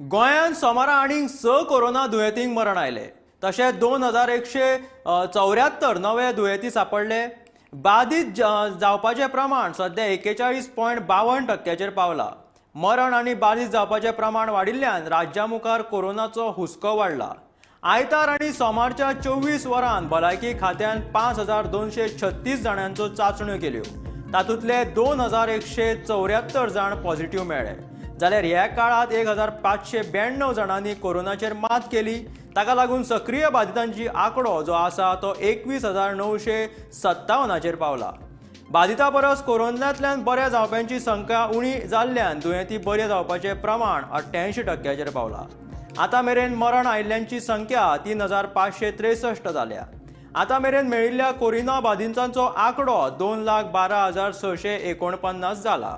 गोंयांत सोमारा आनीक 6 कोरोना दुयेंतींक मरण आयले। तशेंच 2174 नवे दुयेंती सांपडले। बाधित जावपाचें प्रमाण सध्या 41.52% पावला। मरण आनी बाधित जावपाचें प्रमाण वाडिल्ल्यान राज्या मुखार कोरोनाचो हुस्को वाडला। आयतार आनी सोमारच्या 24 वरांत भलायकी खात्यान 5236 जाणांच्यो चांचण्यो केल्यो। तातूंतले 2174 जाण पॉझिटिव्ह मेळ्ळे। जाल्यार ह्या काळात 1592 जाणांनी कोरोनाचेर मात केली। ताका लागून सक्रिय बाधितांची आंकडो जो आसा तो 21,957 पावला। बाधितां परस कोरोनांतल्यान बरे जावप्यांची संख्या उणी जाल्ल्यान दुयेंती बरे जावपाचें प्रमाण 88% पावला। आतां मेरेन मरण आयिल्ल्यांची संख्या 3563 जाल्या। आतां मेरेन मेळिल्ल्या कोरोना बाधितांचो आंकडो 2,12,649 जाला।